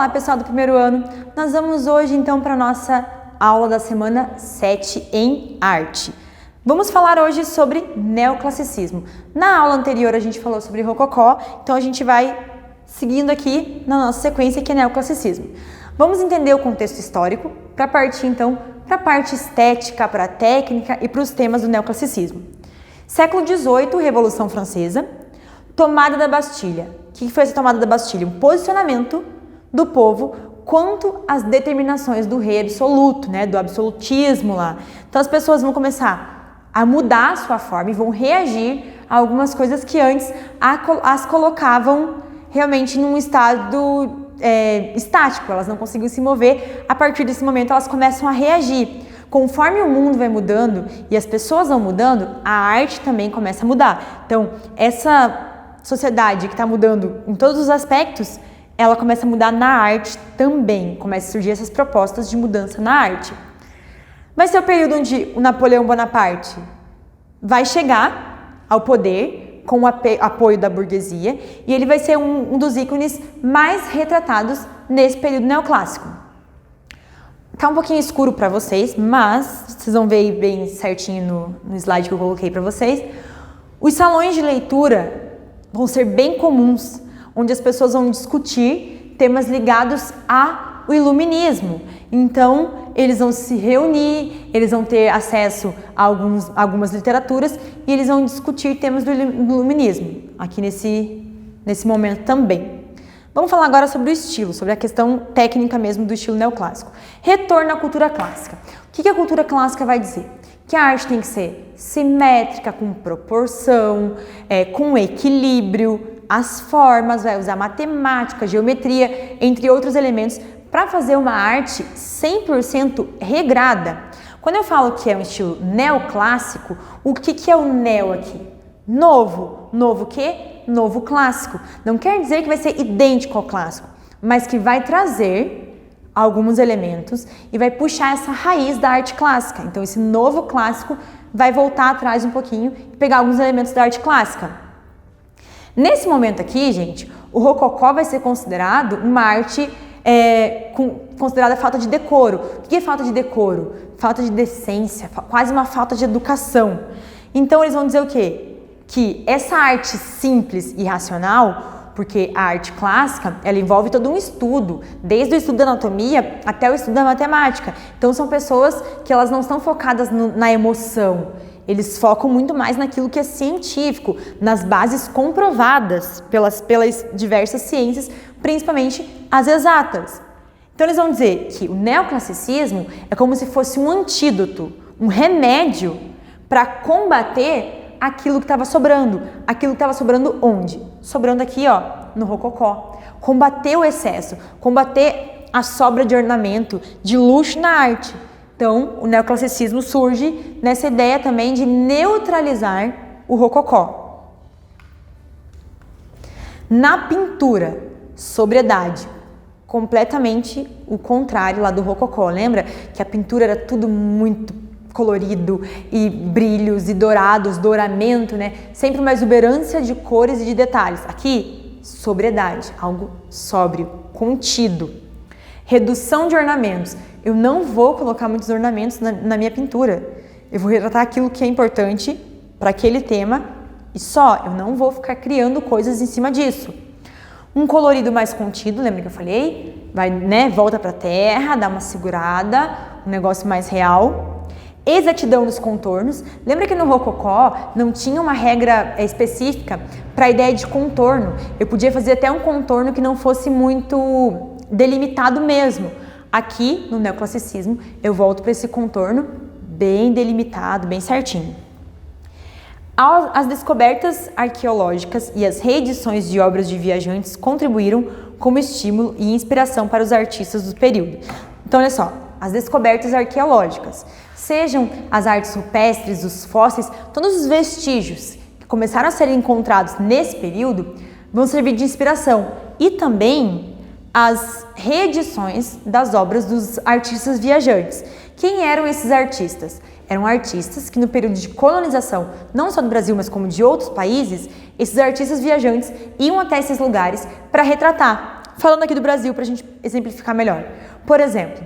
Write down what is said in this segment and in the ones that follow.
Olá pessoal do primeiro ano, nós vamos hoje então para a nossa aula da semana 7 em arte. Vamos falar hoje sobre neoclassicismo. Na aula anterior a gente falou sobre rococó, então a gente vai seguindo aqui na nossa sequência que é neoclassicismo. Vamos entender o contexto histórico para partir então para a parte estética, para a técnica e para os temas do neoclassicismo. Século XVIII, Revolução Francesa, tomada da Bastilha. O que foi essa tomada da Bastilha? Um posicionamento do povo quanto às determinações do rei absoluto, do absolutismo lá. Então as pessoas vão começar a mudar a sua forma e vão reagir a algumas coisas que antes as colocavam realmente num estado estático, elas não conseguiam se mover. A partir desse momento elas começam a reagir. Conforme o mundo vai mudando e as pessoas vão mudando, a arte também começa a mudar. Então essa sociedade que está mudando em todos os aspectos, ela começa a mudar na arte também, começa a surgir essas propostas de mudança na arte. Vai ser o período onde o Napoleão Bonaparte vai chegar ao poder com o apoio da burguesia e ele vai ser um dos ícones mais retratados nesse período neoclássico. Tá um pouquinho escuro para vocês, mas vocês vão ver bem certinho no slide que eu coloquei para vocês. Os salões de leitura vão ser bem comuns, onde as pessoas vão discutir temas ligados ao iluminismo. Então, eles vão se reunir, eles vão ter acesso a algumas literaturas e eles vão discutir temas do iluminismo, aqui nesse momento também. Vamos falar agora sobre o estilo, sobre a questão técnica mesmo do estilo neoclássico. Retorno à cultura clássica. O que a cultura clássica vai dizer? Que a arte tem que ser simétrica, com proporção, com equilíbrio, as formas, vai usar matemática, geometria, entre outros elementos, para fazer uma arte 100% regrada. Quando eu falo que é um estilo neoclássico, o que é o neo aqui? Novo. Novo o quê? Novo clássico. Não quer dizer que vai ser idêntico ao clássico, mas que vai trazer alguns elementos e vai puxar essa raiz da arte clássica. Então esse novo clássico vai voltar atrás um pouquinho e pegar alguns elementos da arte clássica. Nesse momento aqui, gente, o rococó vai ser considerado uma arte considerada falta de decoro. O que é falta de decoro? Falta de decência, quase uma falta de educação. Então eles vão dizer o quê? Que essa arte simples e racional, porque a arte clássica, ela envolve todo um estudo, desde o estudo da anatomia até o estudo da matemática. Então são pessoas que elas não estão focadas na emoção, eles focam muito mais naquilo que é científico, nas bases comprovadas pelas diversas ciências, principalmente as exatas. Então eles vão dizer que o neoclassicismo é como se fosse um antídoto, um remédio para combater aquilo que estava sobrando. Aquilo que estava sobrando onde? Sobrando aqui, no rococó. Combater o excesso, combater a sobra de ornamento, de luxo na arte. Então, o neoclassicismo surge nessa ideia também de neutralizar o rococó. Na pintura, sobriedade. Completamente o contrário lá do rococó. Lembra que a pintura era tudo muito colorido e brilhos e dourados, douramento, Sempre uma exuberância de cores e de detalhes. Aqui, sobriedade, algo sóbrio, contido. Redução de ornamentos. Eu não vou colocar muitos ornamentos na minha pintura. Eu vou retratar aquilo que é importante para aquele tema e só. Eu não vou ficar criando coisas em cima disso. Um colorido mais contido, lembra que eu falei? Vai, volta para a terra, dá uma segurada, um negócio mais real. Exatidão nos contornos. Lembra que no rococó não tinha uma regra específica para a ideia de contorno. Eu podia fazer até um contorno que não fosse muito delimitado mesmo. Aqui, no neoclassicismo, eu volto para esse contorno bem delimitado, bem certinho. As descobertas arqueológicas e as reedições de obras de viajantes contribuíram como estímulo e inspiração para os artistas do período. Então, olha só, as descobertas arqueológicas, sejam as artes rupestres, os fósseis, todos os vestígios que começaram a ser encontrados nesse período vão servir de inspiração e também as reedições das obras dos artistas viajantes. Quem eram esses artistas? Eram artistas que no período de colonização, não só do Brasil, mas como de outros países, esses artistas viajantes iam até esses lugares para retratar Falando aqui do Brasil para a gente exemplificar melhor. Por exemplo,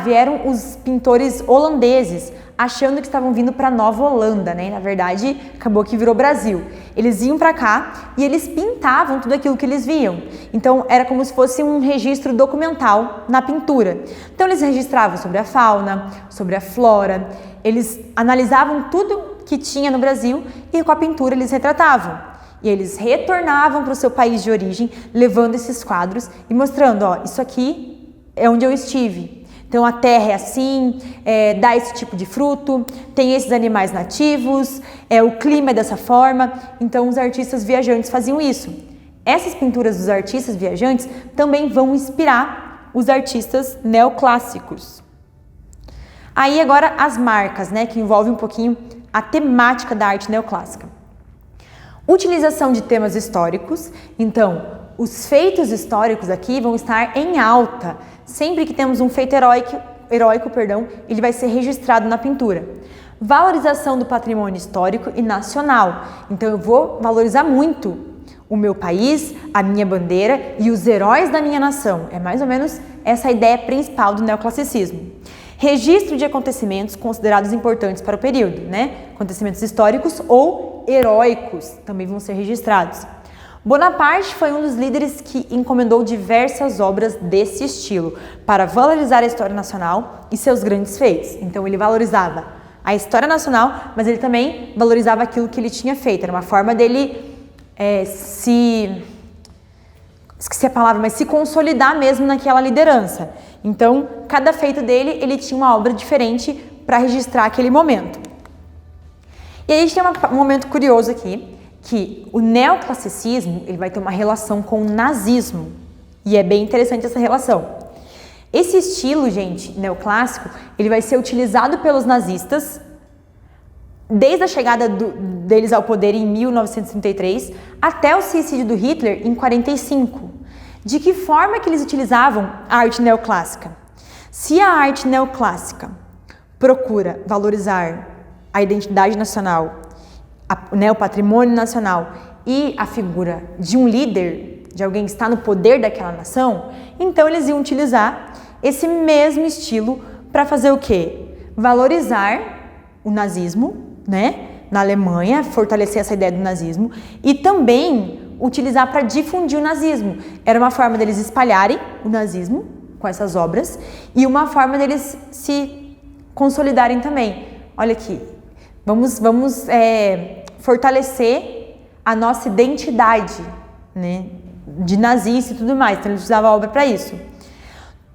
vieram os pintores holandeses achando que estavam vindo para Nova Holanda, né? Na verdade, acabou que virou Brasil. Eles iam para cá e eles pintavam tudo aquilo que eles viam. Então, era como se fosse um registro documental na pintura. Então, eles registravam sobre a fauna, sobre a flora, eles analisavam tudo que tinha no Brasil e com a pintura eles retratavam. E eles retornavam para o seu país de origem, levando esses quadros e mostrando, ó, isso aqui é onde eu estive. Então, a terra é assim, dá esse tipo de fruto, tem esses animais nativos, o clima é dessa forma. Então, os artistas viajantes faziam isso. Essas pinturas dos artistas viajantes também vão inspirar os artistas neoclássicos. Aí, agora, as marcas, né, que envolvem um pouquinho a temática da arte neoclássica. Utilização de temas históricos. Então, os feitos históricos aqui vão estar em alta. Sempre que temos um feito heróico, ele vai ser registrado na pintura. Valorização do patrimônio histórico e nacional. Então, eu vou valorizar muito o meu país, a minha bandeira e os heróis da minha nação. É mais ou menos essa a ideia principal do neoclassicismo. Registro de acontecimentos considerados importantes para o período, né? Acontecimentos históricos ou heróicos também vão ser registrados. Bonaparte foi um dos líderes que encomendou diversas obras desse estilo para valorizar a história nacional e seus grandes feitos. Então ele valorizava a história nacional, mas ele também valorizava aquilo que ele tinha feito. Era uma forma dele esqueci a palavra, mas se consolidar mesmo naquela liderança. Então, cada feito dele, ele tinha uma obra diferente para registrar aquele momento. E aí a gente tem um momento curioso aqui, que o neoclassicismo ele vai ter uma relação com o nazismo. E é bem interessante essa relação. Esse estilo, gente, neoclássico, ele vai ser utilizado pelos nazistas desde a chegada deles ao poder em 1933 até o suicídio do Hitler em 1945. De que forma que eles utilizavam a arte neoclássica? Se a arte neoclássica procura valorizar a identidade nacional, o patrimônio nacional e a figura de um líder, de alguém que está no poder daquela nação, então eles iam utilizar esse mesmo estilo para fazer o quê? Valorizar o nazismo, né, na Alemanha, fortalecer essa ideia do nazismo e também utilizar para difundir o nazismo. Era uma forma deles espalharem o nazismo com essas obras e uma forma deles se consolidarem também. Olha aqui, vamos fortalecer a nossa identidade, né, de nazista e tudo mais. Então, eles usavam a obra para isso.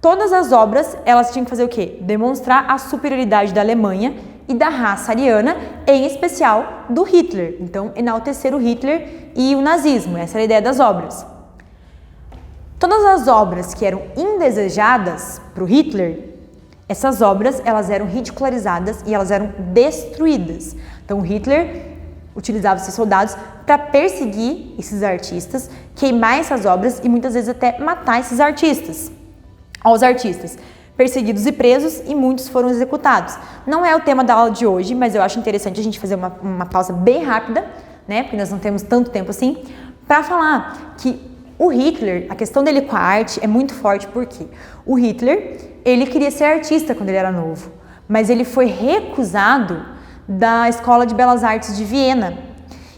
Todas as obras, elas tinham que fazer o quê? Demonstrar a superioridade da Alemanha e da raça ariana, em especial do Hitler. Então, enaltecer o Hitler e o nazismo. Essa era a ideia das obras. Todas as obras que eram indesejadas para o Hitler, essas obras, elas eram ridicularizadas e elas eram destruídas. Então, Hitler utilizava seus soldados para perseguir esses artistas, queimar essas obras e muitas vezes até matar esses artistas. Aos artistas perseguidos e presos, e muitos foram executados. Não é o tema da aula de hoje, mas eu acho interessante a gente fazer uma pausa bem rápida, né, porque nós não temos tanto tempo assim, para falar que o Hitler, a questão dele com a arte é muito forte, porque o Hitler, ele queria ser artista quando ele era novo, mas ele foi recusado da Escola de Belas Artes de Viena.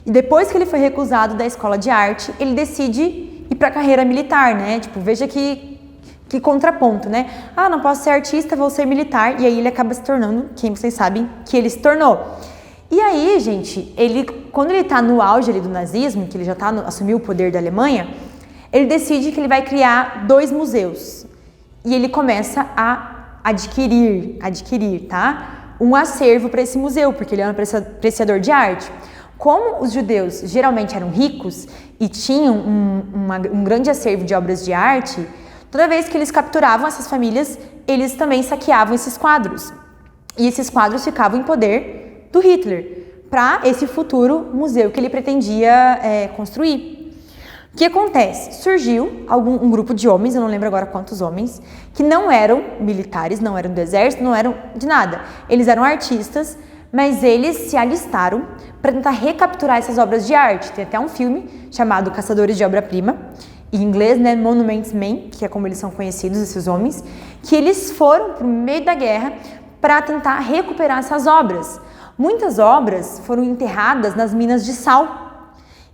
E depois que ele foi recusado da Escola de Arte, ele decide ir para a carreira militar, né? Tipo, veja que contraponto, né? Ah, não posso ser artista, vou ser militar. E aí ele acaba se tornando quem vocês sabem que ele se tornou. E aí, gente, quando ele tá no auge ali do nazismo, que ele já assumiu o poder da Alemanha, ele decide que ele vai criar 2 museus. E ele começa a adquirir, tá? Um acervo para esse museu, porque ele é um apreciador de arte. Como os judeus geralmente eram ricos e tinham um grande acervo de obras de arte, toda vez que eles capturavam essas famílias, eles também saqueavam esses quadros. E esses quadros ficavam em poder do Hitler, para esse futuro museu que ele pretendia construir. O que acontece? Surgiu um grupo de homens, eu não lembro agora quantos homens, que não eram militares, não eram do exército, não eram de nada. Eles eram artistas, mas eles se alistaram para tentar recapturar essas obras de arte. Tem até um filme chamado Caçadores de Obra-Prima, em inglês, né, Monuments Men, que é como eles são conhecidos, esses homens, que eles foram para o meio da guerra para tentar recuperar essas obras. Muitas obras foram enterradas nas minas de sal.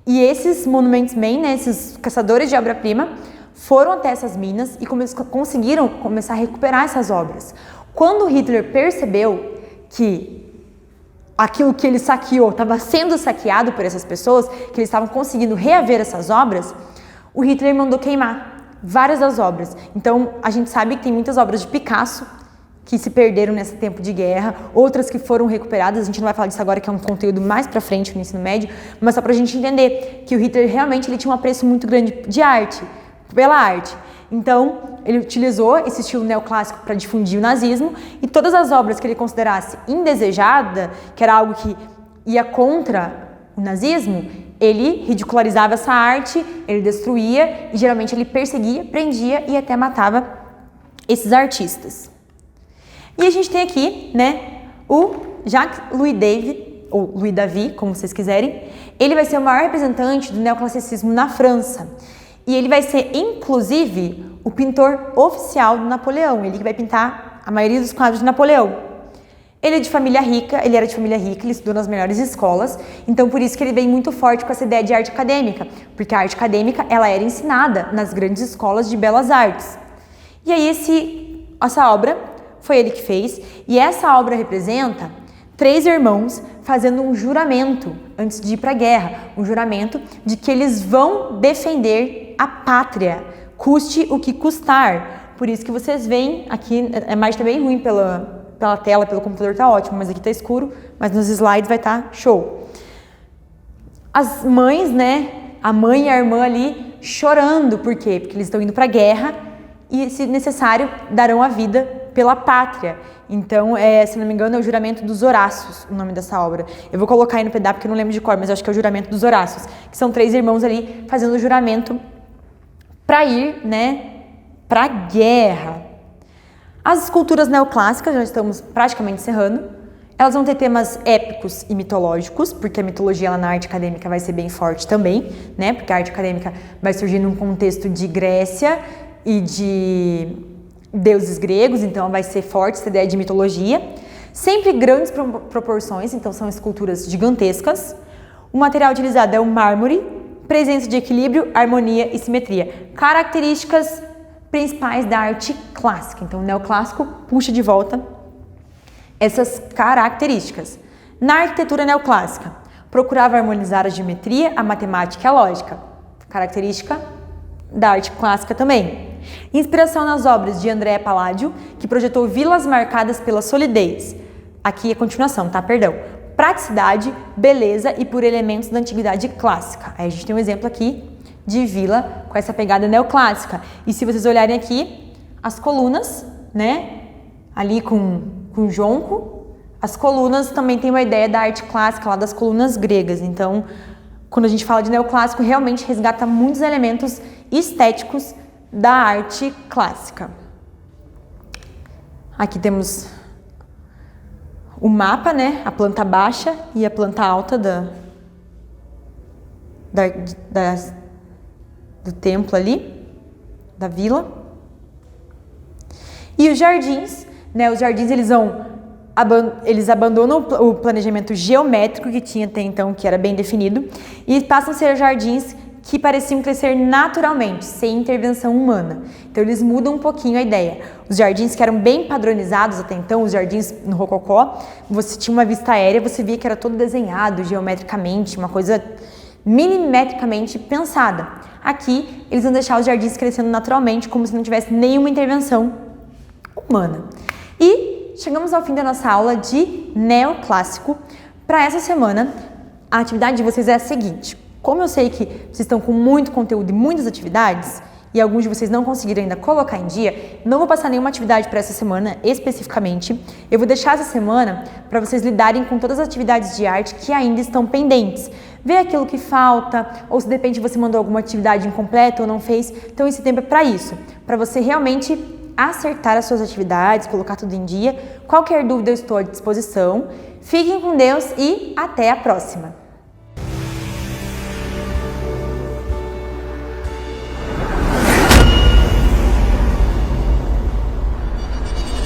E esses Monuments Men, né, esses caçadores de obra-prima, foram até essas minas e conseguiram começar a recuperar essas obras. Quando Hitler percebeu que aquilo que ele saqueou estava sendo saqueado por essas pessoas, que eles estavam conseguindo reaver essas obras, o Hitler mandou queimar várias das obras. Então, a gente sabe que tem muitas obras de Picasso que se perderam nesse tempo de guerra, outras que foram recuperadas. A gente não vai falar disso agora, que é um conteúdo mais pra frente no ensino médio, mas só pra gente entender que o Hitler realmente ele tinha um apreço muito grande de arte, pela arte. Então, ele utilizou esse estilo neoclássico para difundir o nazismo, e todas as obras que ele considerasse indesejada, que era algo que ia contra o nazismo, ele ridicularizava essa arte, ele destruía e geralmente ele perseguia, prendia e até matava esses artistas. E a gente tem aqui, né, o Jacques-Louis David, ou Louis David, como vocês quiserem. Ele vai ser o maior representante do neoclassicismo na França. E ele vai ser, inclusive, o pintor oficial do Napoleão. Ele que vai pintar a maioria dos quadros de Napoleão. Ele é de família rica, ele era de família rica, ele estudou nas melhores escolas, então por isso que ele vem muito forte com essa ideia de arte acadêmica, porque a arte acadêmica, ela era ensinada nas grandes escolas de belas artes. E aí essa obra foi ele que fez, e essa obra representa 3 irmãos fazendo um juramento antes de ir para a guerra, um juramento de que eles vão defender a pátria, custe o que custar. Por isso que vocês veem aqui, a imagem tá bem ruim pela tela, pelo computador tá ótimo, mas aqui tá escuro, mas nos slides vai estar show. As mães, né, a mãe e a irmã ali chorando, por quê? Porque eles estão indo para a guerra e, se necessário, darão a vida pela pátria. Então, se não me engano, é o Juramento dos Horácios, o nome dessa obra. Eu vou colocar aí no pedaço porque eu não lembro de cor, mas eu acho que é o Juramento dos Horácios, que são 3 irmãos ali fazendo o juramento para ir, né, para a guerra. As esculturas neoclássicas, já estamos praticamente encerrando, elas vão ter temas épicos e mitológicos, porque a mitologia lá na arte acadêmica vai ser bem forte também, né? Porque a arte acadêmica vai surgir num contexto de Grécia e de deuses gregos, então vai ser forte essa ideia de mitologia. Sempre grandes proporções, então são esculturas gigantescas. O material utilizado é o mármore, presença de equilíbrio, harmonia e simetria. Características principais da arte clássica. Então, o neoclássico puxa de volta essas características. Na arquitetura neoclássica, procurava harmonizar a geometria, a matemática e a lógica. Característica da arte clássica também. Inspiração nas obras de Andrea Palladio, que projetou vilas marcadas pela solidez. Aqui é a continuação, tá? Perdão. Praticidade, beleza e por elementos da antiguidade clássica. Aí a gente tem um exemplo aqui de vila com essa pegada neoclássica. E se vocês olharem aqui, as colunas, né, ali com jonco, as colunas também tem uma ideia da arte clássica, lá das colunas gregas. Então, quando a gente fala de neoclássico, realmente resgata muitos elementos estéticos da arte clássica. Aqui temos o mapa, né, a planta baixa e a planta alta do templo ali, da vila. E os jardins, né? Os jardins eles abandonam o planejamento geométrico que tinha até então, que era bem definido, e passam a ser jardins que pareciam crescer naturalmente, sem intervenção humana. Então eles mudam um pouquinho a ideia. Os jardins que eram bem padronizados até então, os jardins no Rococó, você tinha uma vista aérea, você via que era todo desenhado geometricamente, uma coisa milimetricamente pensada. Aqui, eles vão deixar os jardins crescendo naturalmente, como se não tivesse nenhuma intervenção humana. E chegamos ao fim da nossa aula de neoclássico. Para essa semana, a atividade de vocês é a seguinte. Como eu sei que vocês estão com muito conteúdo e muitas atividades, e alguns de vocês não conseguiram ainda colocar em dia, não vou passar nenhuma atividade para essa semana especificamente. Eu vou deixar essa semana para vocês lidarem com todas as atividades de arte que ainda estão pendentes. Ver aquilo que falta, ou se de repente você mandou alguma atividade incompleta ou não fez. Então esse tempo é para isso, para você realmente acertar as suas atividades, colocar tudo em dia. Qualquer dúvida eu estou à disposição. Fiquem com Deus e até a próxima!